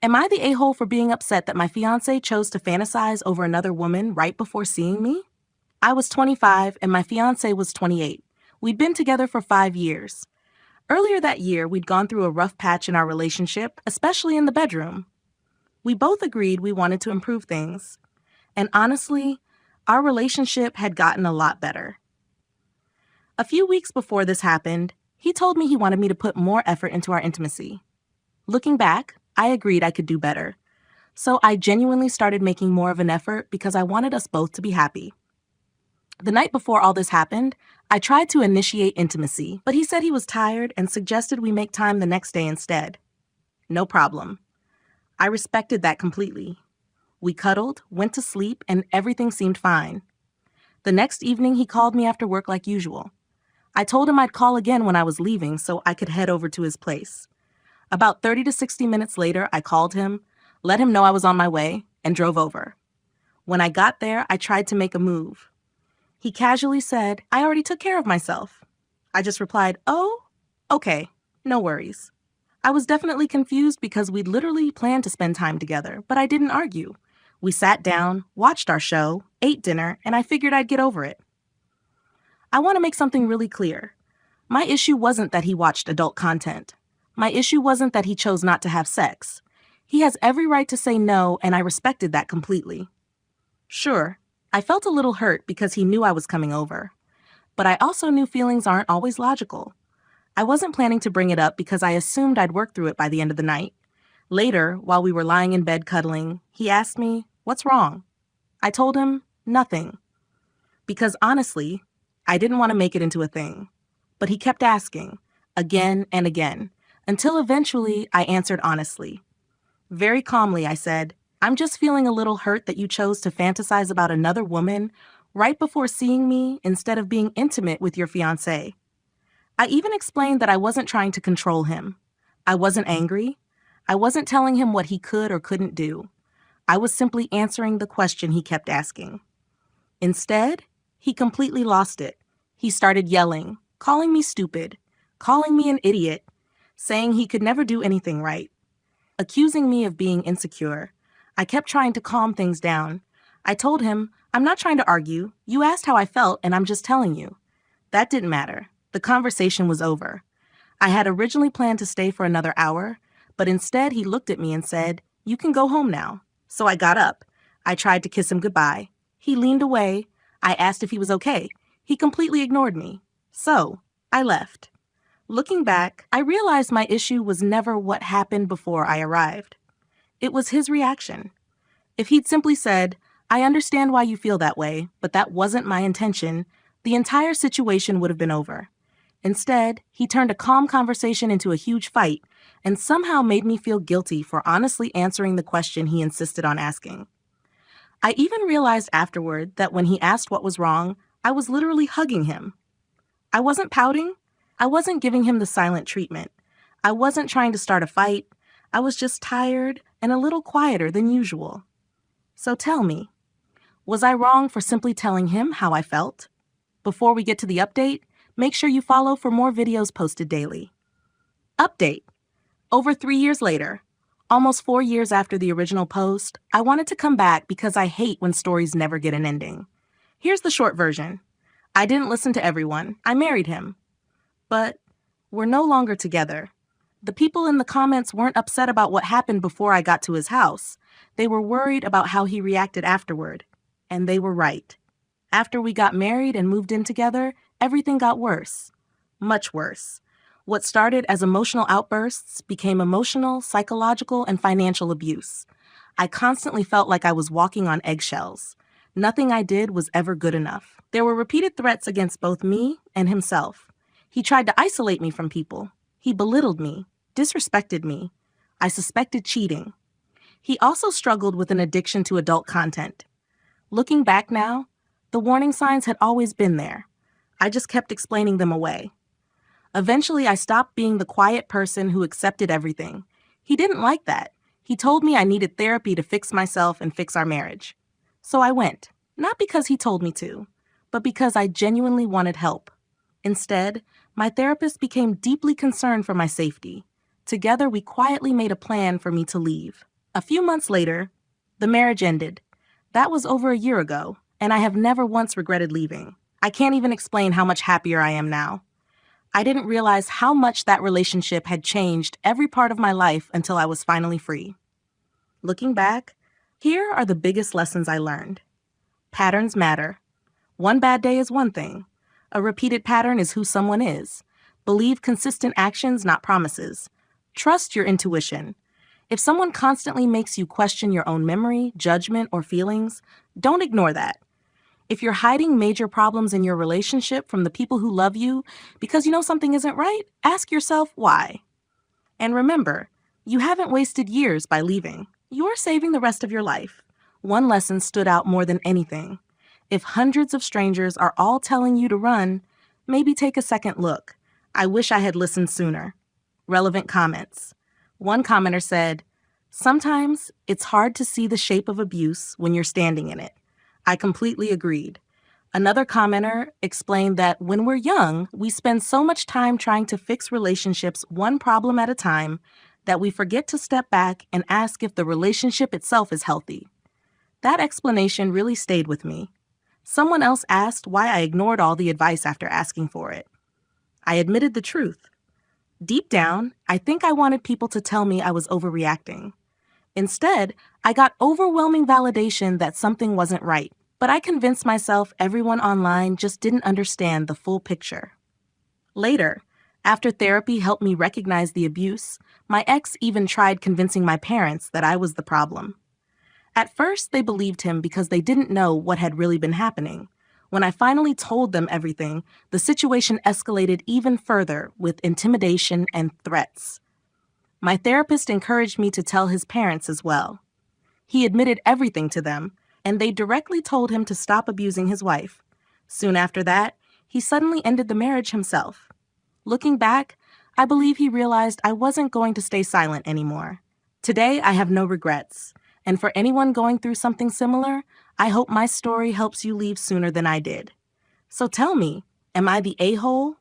Am I the a-hole for being upset that my fiancé chose to fantasize over another woman right before seeing me? I was 25 and my fiancé was 28. We'd been together for 5 years. Earlier that year, we'd gone through a rough patch in our relationship, especially in the bedroom. We both agreed we wanted to improve things. And honestly, our relationship had gotten a lot better. A few weeks before this happened, he told me he wanted me to put more effort into our intimacy. Looking back, I agreed I could do better. So I genuinely started making more of an effort because I wanted us both to be happy. The night before all this happened, I tried to initiate intimacy, but he said he was tired and suggested we make time the next day instead. No problem. I respected that completely. We cuddled, went to sleep, and everything seemed fine. The next evening, he called me after work like usual. I told him I'd call again when I was leaving so I could head over to his place. About 30 to 60 minutes later, I called him, let him know I was on my way, and drove over. When I got there, I tried to make a move. He casually said, "I already took care of myself." I just replied, "Oh, okay, no worries." I was definitely confused because we'd literally planned to spend time together, but I didn't argue. We sat down, watched our show, ate dinner, and I figured I'd get over it. I want to make something really clear. My issue wasn't that he watched adult content. My issue wasn't that he chose not to have sex. He has every right to say no, and I respected that completely. Sure, I felt a little hurt because he knew I was coming over. But I also knew feelings aren't always logical. I wasn't planning to bring it up because I assumed I'd work through it by the end of the night. Later, while we were lying in bed cuddling, he asked me, "What's wrong?" I told him, "Nothing." Because honestly, I didn't want to make it into a thing. But he kept asking, again and again, until eventually I answered honestly. Very calmly, I said, "I'm just feeling a little hurt that you chose to fantasize about another woman right before seeing me instead of being intimate with your fiancé." I even explained that I wasn't trying to control him. I wasn't angry. I wasn't telling him what he could or couldn't do. I was simply answering the question he kept asking. Instead, he completely lost it. He started yelling, calling me stupid, calling me an idiot, saying he could never do anything right, accusing me of being insecure. I kept trying to calm things down. I told him, "I'm not trying to argue. You asked how I felt, and I'm just telling you." That didn't matter. The conversation was over. I had originally planned to stay for another hour, but instead he looked at me and said, "You can go home now." So I got up. I tried to kiss him goodbye. He leaned away. I asked if he was okay. He completely ignored me. So I left. Looking back, I realized my issue was never what happened before I arrived. It was his reaction. If he'd simply said, "I understand why you feel that way, but that wasn't my intention," the entire situation would have been over. Instead, he turned a calm conversation into a huge fight and somehow made me feel guilty for honestly answering the question he insisted on asking. I even realized afterward that when he asked what was wrong, I was literally hugging him. I wasn't pouting. I wasn't giving him the silent treatment. I wasn't trying to start a fight. I was just tired and a little quieter than usual. So tell me, was I wrong for simply telling him how I felt? Before we get to the update, make sure you follow for more videos posted daily. Update. Over 3 years later, almost 4 years after the original post, I wanted to come back because I hate when stories never get an ending. Here's the short version. I didn't listen to everyone. I married him. But we're no longer together. The people in the comments weren't upset about what happened before I got to his house. They were worried about how he reacted afterward. And they were right. After we got married and moved in together, everything got worse. Much worse. What started as emotional outbursts became emotional, psychological, and financial abuse. I constantly felt like I was walking on eggshells. Nothing I did was ever good enough. There were repeated threats against both me and himself. He tried to isolate me from people. He belittled me, disrespected me. I suspected cheating. He also struggled with an addiction to adult content. Looking back now, the warning signs had always been there. I just kept explaining them away. Eventually, I stopped being the quiet person who accepted everything. He didn't like that. He told me I needed therapy to fix myself and fix our marriage. So I went, not because he told me to, but because I genuinely wanted help. Instead, my therapist became deeply concerned for my safety. Together, we quietly made a plan for me to leave. A few months later, the marriage ended. That was over a year ago, and I have never once regretted leaving. I can't even explain how much happier I am now. I didn't realize how much that relationship had changed every part of my life until I was finally free. Looking back, here are the biggest lessons I learned. Patterns matter. One bad day is one thing. A repeated pattern is who someone is. Believe consistent actions, not promises. Trust your intuition. If someone constantly makes you question your own memory, judgment, or feelings, don't ignore that. If you're hiding major problems in your relationship from the people who love you because you know something isn't right, ask yourself why. And remember, you haven't wasted years by leaving. You're saving the rest of your life. One lesson stood out more than anything. If hundreds of strangers are all telling you to run, maybe take a second look. I wish I had listened sooner. Relevant comments. One commenter said, "Sometimes it's hard to see the shape of abuse when you're standing in it." I completely agreed. Another commenter explained that when we're young, we spend so much time trying to fix relationships one problem at a time that we forget to step back and ask if the relationship itself is healthy. That explanation really stayed with me. Someone else asked why I ignored all the advice after asking for it. I admitted the truth. Deep down, I think I wanted people to tell me I was overreacting. Instead, I got overwhelming validation that something wasn't right, but I convinced myself everyone online just didn't understand the full picture. Later, after therapy helped me recognize the abuse, my ex even tried convincing my parents that I was the problem. At first, they believed him because they didn't know what had really been happening. When I finally told them everything, the situation escalated even further with intimidation and threats. My therapist encouraged me to tell his parents as well. He admitted everything to them, and they directly told him to stop abusing his wife. Soon after that, he suddenly ended the marriage himself. Looking back, I believe he realized I wasn't going to stay silent anymore. Today, I have no regrets. And for anyone going through something similar, I hope my story helps you leave sooner than I did. So tell me, am I the a-hole